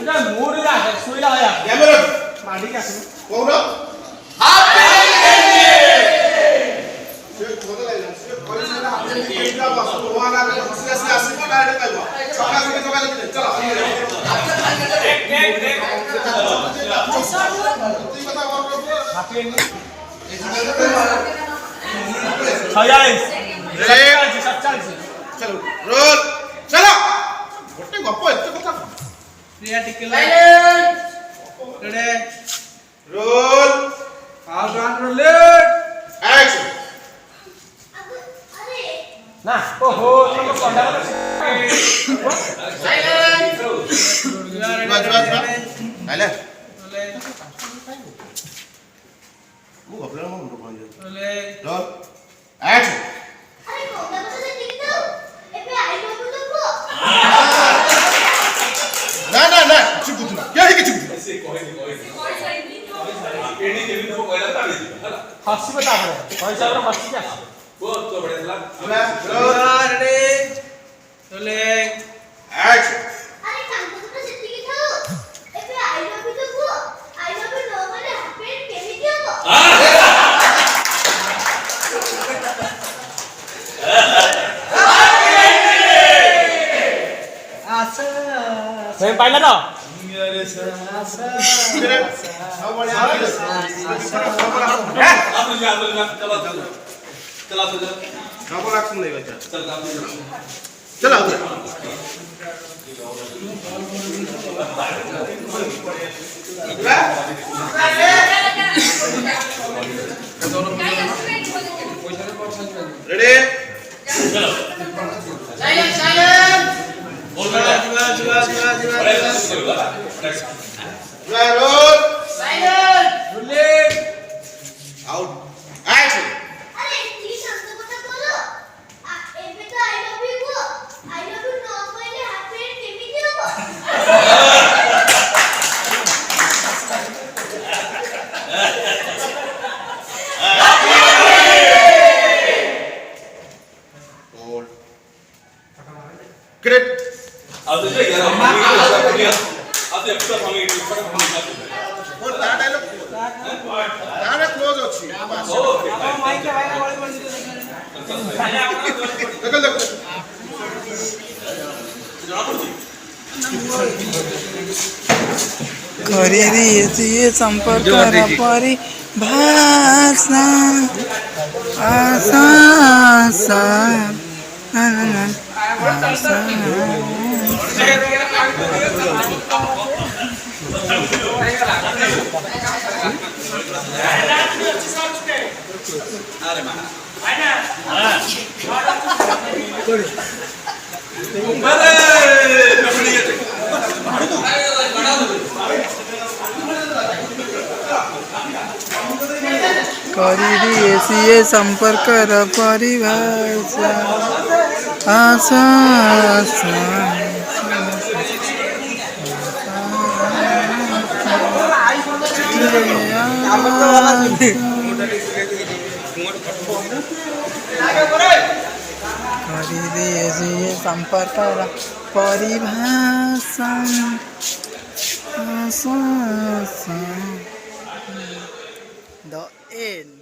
ওটা মোড় যা শুইলা হয় ক্যামেরা মাটি কে আছে কোন হ্যাপি সে কোথায় লাগলো সে কইছে না আপনি কেমন বাস ওয়ানা হাসি হাসি আসি না ডাইরেক্ট পাইবো সকাল থেকে চলো তুই কথা বল হাতে নি 46 চলো রোল চলো গোটে গপ্প এত কথা ক্রিয়া টিকেল রেডি রোল আর গান রোলেট অ্যাকশন না ওহো তুমি কন্ডা সাইলেন্ট বাজ আইলে মু গপ্পের মন তো কোন রোলে রোল অ্যাকশন আরে কোনটা কথা ঠিক তো এবে আই বাবু দেখো না না না চুপ করুন কে কি চুপ হাসি বতা পড়ে পয়সা বড় হাসি কে রোল রেডি রোলে অ্যাকশন আরে কান্ত কথা সেটিকে খাও এবে আই বাবু দেখো আই বাবু ন মানে হাফের কেমিতি হবো আচ্ছা সেই পাইলা তো সব বড় डबल एक्शन नहीं बचा चल आओ ready silent silent roll silent রোলেট आउट एक्शन আরে তুমি শান্ত কথা বলো এবে তো আই বাবু গো আই বাবু ন মানে হাফের কেমিতি হবো और ग्रेट और ता डायलॉग तारे क्लोज अछि মাইকে বাইরে বলি বলি देखो देखो કરી દીએ સંપર્ક પરી ભાષા આશા આશા ના ના ના આશા કરી દીએ છીએ સંપર્ક પરિભાષા આશા આશા કરી દીએ છીએ સંપર્ક પરિભાષા આશા આશા The end.